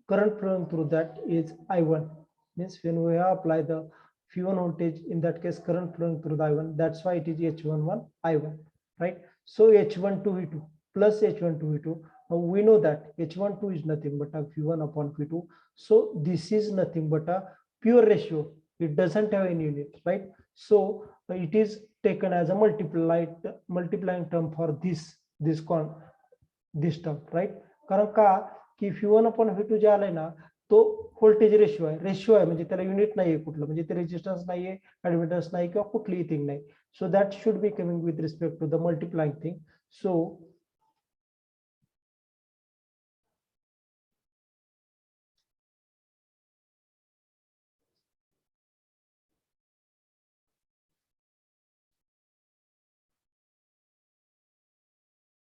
current flowing through that is I1, means when we apply the V1 voltage, in that case current flowing through the I1, that's why it is H11 I1, right? So H12 V2 plus H12 V2. Now we know that H12 is nothing but a V1 upon V2, so this is nothing but a pure ratio. It doesn't have any unit, right? So it is taken as a multiplying term for this term, right? कारण का की V1 upon V2 जे आलंय ना तो voltage ratio आहे म्हणजे त्याला unit नाहीये कुठलं म्हणजे ते रेजिस्टन्स नाहीये ऍडमिटन्स नाही किंवा कुठलीही थिंग नाही so that should be coming with respect to the multiplying thing so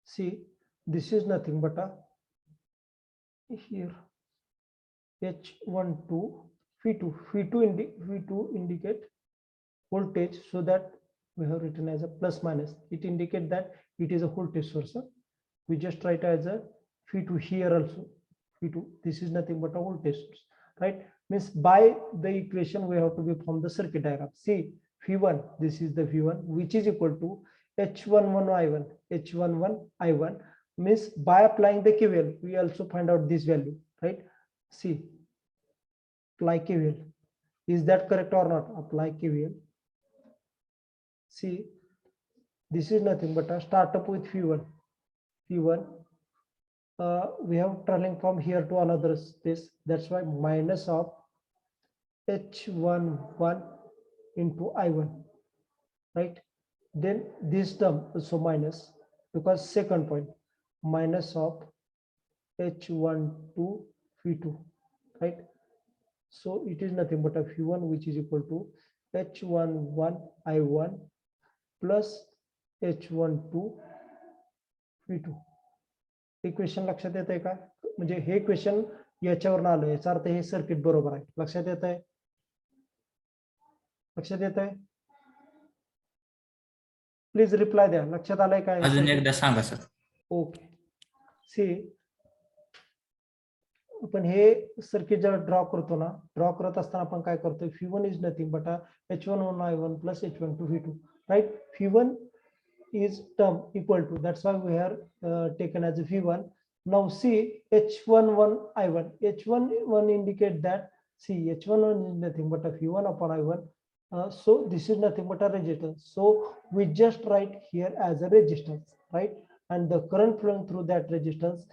see this is nothing but a here H12 V2 indicate voltage, so that we have written as a plus minus. It indicate that it is a voltage source. We just write as a V2 here also. V2, this is nothing but a voltage source, right? Means by the equation we have to be from the circuit diagram. See V1, this is the V1, which is equal to H11 I1 means by applying the KVL we also find out this value, right? See, apply KVL. Is that correct or not? Apply KVL. See, this is nothing but a start up with V1. We have traveling from here to another space. That's why minus of H11 into I1, right? Then this term also minus because second point minus of H12 V2, right? So it is nothing but a V1 which is equal to H11 I1 plus H12 V2. Equation लक्षात येत आहे का? म्हणजे हे equation याच्यावरून आलं, याचा अर्थ हे circuit बरोबर आहे. लक्षात येत आहे? लक्षात येत आहे? प्लीज रिप्लाय द्या. लक्षात आलंय काय? अजून एकदा सांगा सर. ओके. सी, आपण हे सर्किट जेव्हा ड्रॉ करतो ना, ड्रॉ करत असताना आपण काय करतो? V1 is nothing but H11 I1 plus H12 V2, right? V1 is term equal to, that's why we are taken as a V1. Now see H11 I1. H11 indicate that, see, H11 is nothing but a V1 upon I1. So this is nothing but a resistance. So we just write here as a resistance, right? And the current flowing through that resistance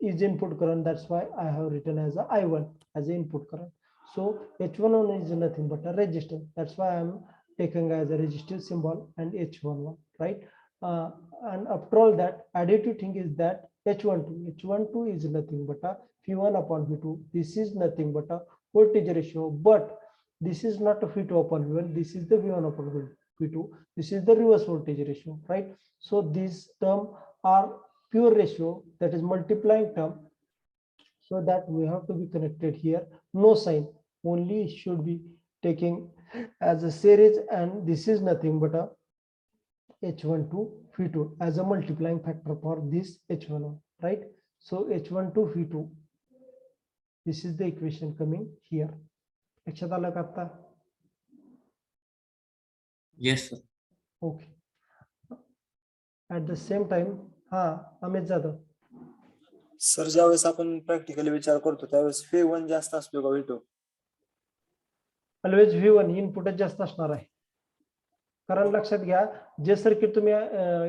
is input current. That's why I have written as a I1 as a input current. So H11 is nothing but a resistance. That's why I'm taking as a resistive symbol and H11, right? And after all that, additive thing is that H12 is nothing but a V1 upon V2. This is nothing but a voltage ratio, but this is not a V2 upon V1. This is the V1 upon V2. This is the reverse voltage ratio, right? So these terms are pure ratio, that is multiplying term. So that we have to be connected here. No sign, only should be taking as a series, and this is nothing but a H12 V2 as a multiplying factor for this H11, right? So H12 V2, this is the equation coming here. लक्षात आलं का आता? Yes sir. Okay. At the same time, हा Amit Jadhav, sir ज्यावेळेस आपण practically विचार करतो त्यावेळेस V1 जास्त असतो का V2? ऑलवेज V1 इनपुटच जास्त असणार आहे. कारण लक्षात घ्या, जे सर्किट तुम्ही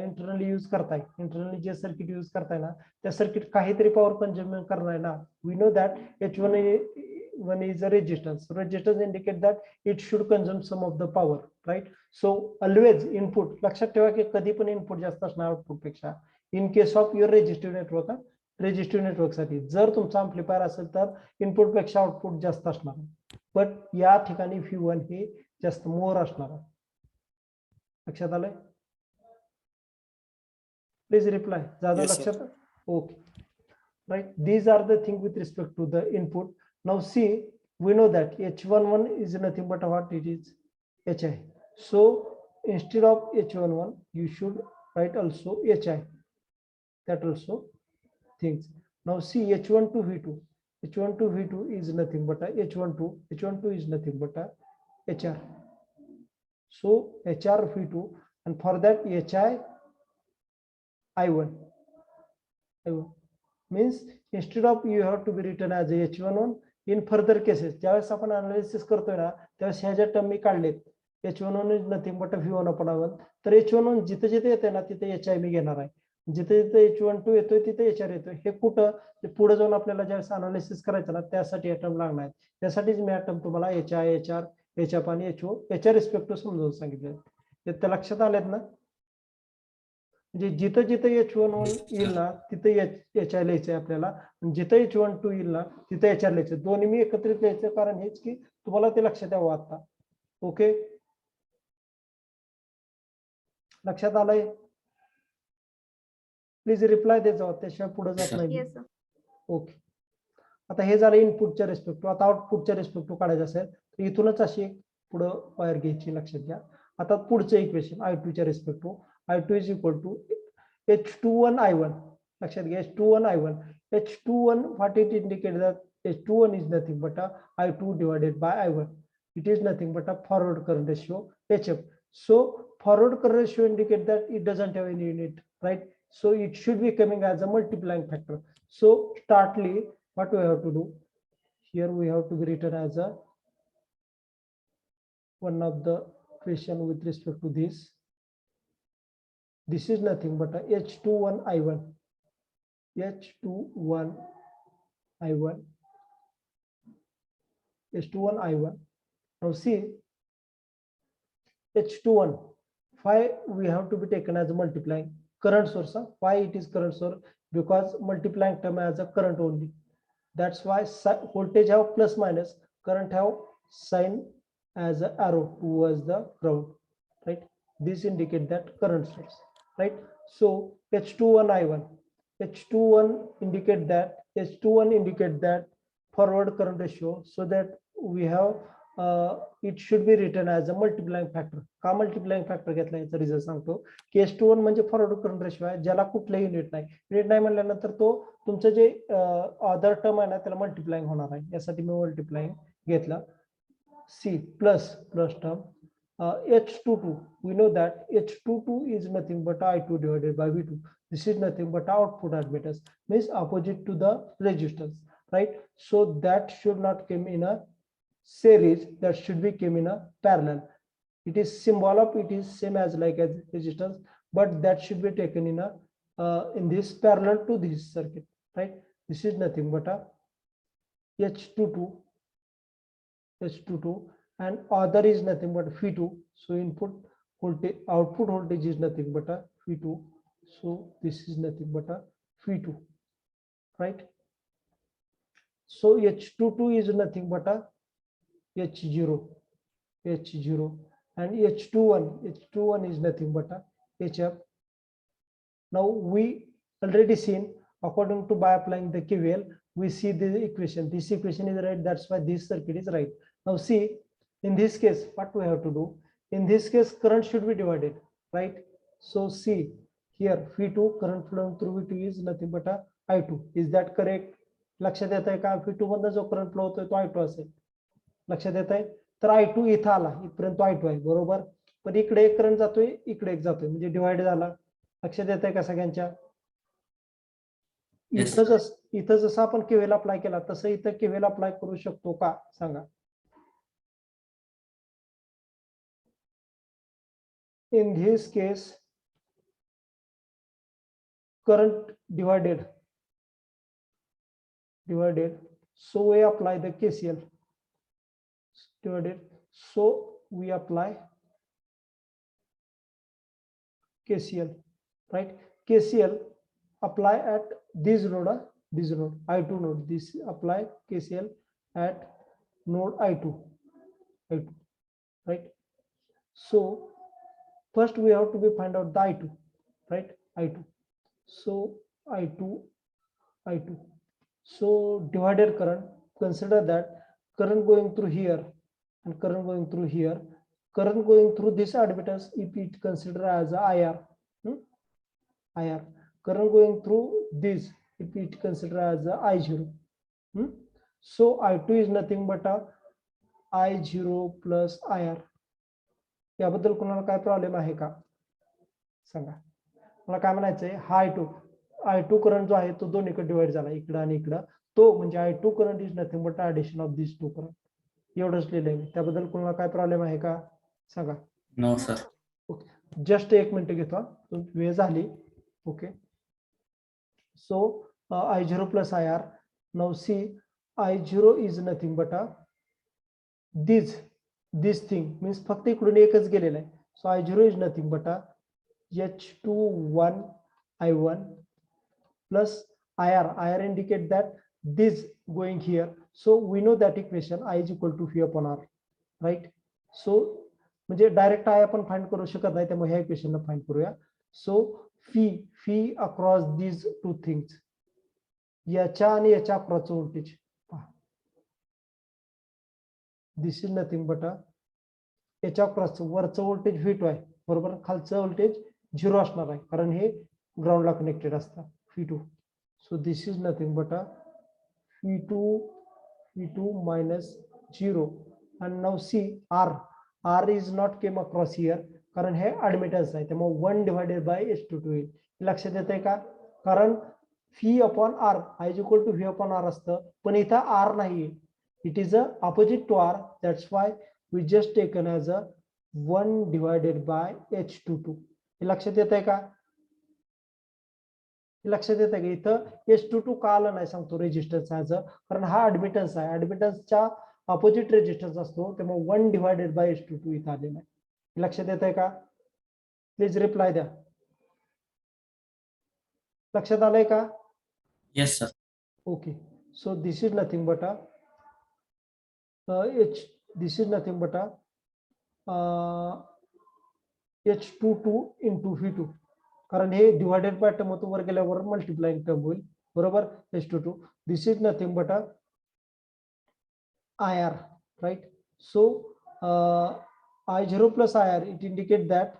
इंटरनली यूज करताय, इंटरनली जे सर्किट यूज करताय ना, त्या सर्किट काहीतरी पॉवर कंझ्युम करणार ना. We know that H1 is a resistance. Resistance indicate that it should consume some of the power, right? So always input, लक्षात ठेवा की कधी पण इनपुट जास्त असणार आउटपुट पेक्षा. In case of your resistive network, resistive network साठी जर तुमचा अँप्लिफायर असेल तर इनपुट पेक्षा आउटपुट जास्त असणार. बट या ठिकाणी V1 हे जास्त मोर असणार आहे. लक्षात आलंय? Please reply. Jadhav Yes, sir. लक्षात? Okay, right. These are the thing with respect to the input. Now see, we know that H11 is nothing but what it is, HI. So instead of H11, you should write also HI. That also things. Now see H12 V2. H12 V2 is nothing but a H12. H12 is nothing but a HR. So HR V2, and for that HI I1. I1 means instead of you have to be written as a H11. In further cases ज्यावेळेस आपण analysis करतोय ना, त्यावेळेस ह्या ज्या term मी काढलेत, H11 is nothing but V1 upon I1, तर H11 जिथे जिथे येते ना तिथे HI मी घेणार आहे. जिथे जिथे H12 येतोय तिथे HR येतोय. हे कुठं पुढे जाऊन आपल्याला ज्यावेळेस अनालिसिस करायचं ना, त्यासाठी या टर्म लागणार आहेत. त्यासाठीच मी या टर्म तुम्हाला HI, HR, HF आणि HO याच्या रिस्पेक्टिव्ह समजावून सांगितले. ते लक्षात आलेत ना? म्हणजे जिथं जिथं H11 येईल ना तिथे HR लिहायचंय आपल्याला, जिथं H12 येईल ना तिथे HR लिहायचं. दोन्ही मी एकत्रित लिहायचं कारण हेच की तुम्हाला ते लक्षात यावं आता. ओके, लक्षात आलंय? प्लीज रिप्लाय दे जाऊ, त्याशिवाय पुढे जात नाही. Yes, sir. ओके, आता हे झालं इनपुटच्या रिस्पेक्टिव्ह. आता आउटपुटच्या रिस्पेक्टिव्ह काढायचं असेल तर इथूनच अशी पुढे वायर घ्यायची. लक्षात घ्या. आता पुढचं इक्वेशन I2 च्या respective. I2 is equal to H21 I1. लक्षात घ्या, H21 I1. H21, what it indicates that H21 is nothing but a I2 divided by I1. It is nothing but a forward current ratio HF. So forward current ratio indicates that it doesn't have any unit, right? So it should be coming as a multiplying factor. So startly, what we have to do here, we have to be written as a one of the equation with respect to this. This is nothing but a H21 I1. H21 I1. H21 I1. Now see H21. Why we have to be taken as a multiplying current source? Why it is current source? Because multiplying term as a current only. That's why voltage have plus minus, current have sign as an arrow towards the ground, right? This indicate that current source, right? So H21 I1, H21 indicate that forward current ratio, so that we have it should be written as a multiplying factor. का multiplying factor घेतला याचा result सांगतो की H21 म्हणजे forward current ratio आहे, ज्याला कुठलंही unit नाही म्हणल्यानंतर तो तुमचं जे अदर टर्म आहे ना त्याला मल्टिप्लाइंग होणार आहे, यासाठी मी मल्टिप्लाइंग घेतला. C plus term H22, we know that H22 is nothing but I2 divided by V2. This is nothing but output admittance, means opposite to the resistance, right? So that should not come in a series, that should be came in a parallel. It is symbol of it is same as like as resistance, but that should be taken in a in this parallel to this circuit, right? This is nothing but a H22 and other is nothing but V2. So input voltage, output voltage is nothing but a V2. So this is nothing but a V2, right? So H22 is nothing but a H0, and H21 is nothing but a HF. Now we already seen, according to by applying the KVL, we see the equation. This equation is right. That's why this circuit is right. Now see, in this case, what we have to do? In this case, current should be divided, right? So see here, V2 current flowing through V2 is nothing but a I2. Is that correct? लक्षात येत आहे का? V2 मधून जो current flow होतोय तो I2 असेल. लक्षात येत आहे? तर I2 इथं आला, इथपर्यंत I2 आहे, बरोबर. पण इकडे एक करंट जातोय, इकडे एक जातोय, म्हणजे डिवाइड झाला. लक्षात येत आहे का सगळ्यांच्या? इथं जसं आपण केव्हीएल अप्लाय केला तसं इथं केव्हीएल अप्लाय करू शकतो का सांगा? In this case, current divided, so we apply the KCL. Divided, so we apply KCL, right? KCL apply at this node, I2 node. This apply KCL at node I2, right? So first we have to be find out the I2, right? I2. So I2. So divided current, consider that current going through here and current going through here. Current going through this admittance, if it consider as a IR, IR. Current going through this, if it consider as a I0. So I2 is nothing but a I0 plus IR. याबद्दल कोणाला काय problem आहे का सांगा? मला काय म्हणायचंय, हा I2 current जो आहे तो दोन्हीकडे डिवाइड झाला, इकडं आणि इकडं. तो म्हणजे I2 current is nothing but addition of this two current. एवढंच लिहिलंय मी. त्याबद्दल कोणाला काय प्रॉब्लेम आहे का सांगा? No sir. ओके, जस्ट एक मिनिट घेतो, वेळ झाली. Okay, so I0 plus IR. Now see, I0 is nothing but a this thing, means फक्त इकडून एकच गेलेला आहे. So I0 is nothing but a H21 I1 plus IR indicate that this going here. So we know that equation I is equal to V upon R, right? So म्हणजे direct I आपण find करू शकत नाही, त्यामुळे ह्या इक्वेशनला find करूया. सो फी across these two things, याच्या आणि याच्या अक्रॉसचं व्होल्टेज पहा. दिस इज नथिंग बट याच्या अक्रॉसचं वरचं व्होल्टेज V2 आहे, बरोबर. खालचं व्होल्टेज 0 असणार आहे, कारण हे ग्राउंडला कनेक्टेड असतात, V2. So this is nothing but V2 minus 0. And now see R is not came across here, कारण हे ऍडमिटन्स आहे, त्यामुळे 1 divided by H22 येईल. लक्षात येत आहे का? कारण V upon R I is equal to V upon R असतं, पण इथं R नाही, it is a opposite to R. That's why we just taken as a 1 divided by H22. हे लक्षात येत आहे का? लक्षात येत आहे का? इथं H22 का आलं नाही सांगतो रेजिस्टन्स ॲज अ, कारण हा ऍडमिटन्स आहे, ऍडमिटन्सच्या ऑपोजिट रेजिस्टन्स असतो, त्यामुळे 1 divided by H22 इथं आलेला आहे. लक्षात येत आहे का? प्लीज रिप्लाय द्या. लक्षात आलंय का? Yes sir. Okay, so this is nothing but this is nothing but a H22 into V2, कारण हे डिवायडेड बाय टर्म होतो, वर गेल्यावर मल्टिप्लाइंग टर्म होईल, बरोबर. H22, this is nothing but a IR, right? So I0 plus IR, it indicate that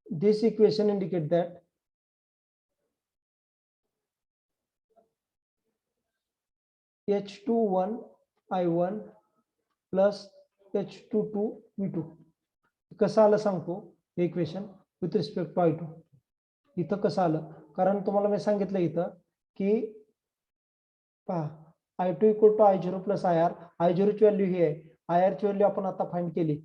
this equation indicate that H21 I1 plus H22 V2. कसं आलं सांगतो हे equation with respect to I2. इथं कसं आलं, कारण तुम्हाला मी सांगितलं इथं की पहा I2 equal to I0 plus IR. I0 ची व्हॅल्यू ही आहे, IR ची व्हॅल्यू आपण आता फाइंड केली.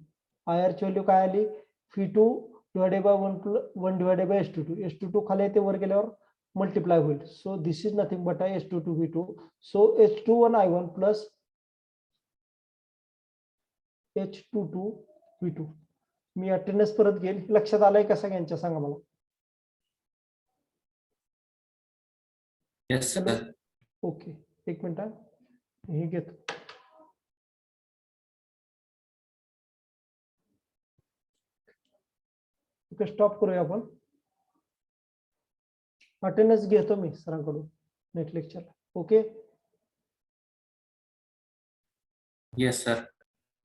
IR ची व्हॅल्यू काय आली, V2 divided by 1 divided by H22. H22 खाली येते, वर गेल्यावर मल्टिप्लाय होईल. So this is nothing but H22 V2. So H21 I1 plus H22 V2. Me attendance परत घेईल, लक्षात आलंय का सगळ्यांच्या, सांगा मला. Yes sir. ओके, एक मिनिट हे घेतो. ओके, स्टॉप करूया आपण. अटेंडन्स घेतो मी सरांकडून नेक्स्ट लेक्चरला. ओके. Yes sir.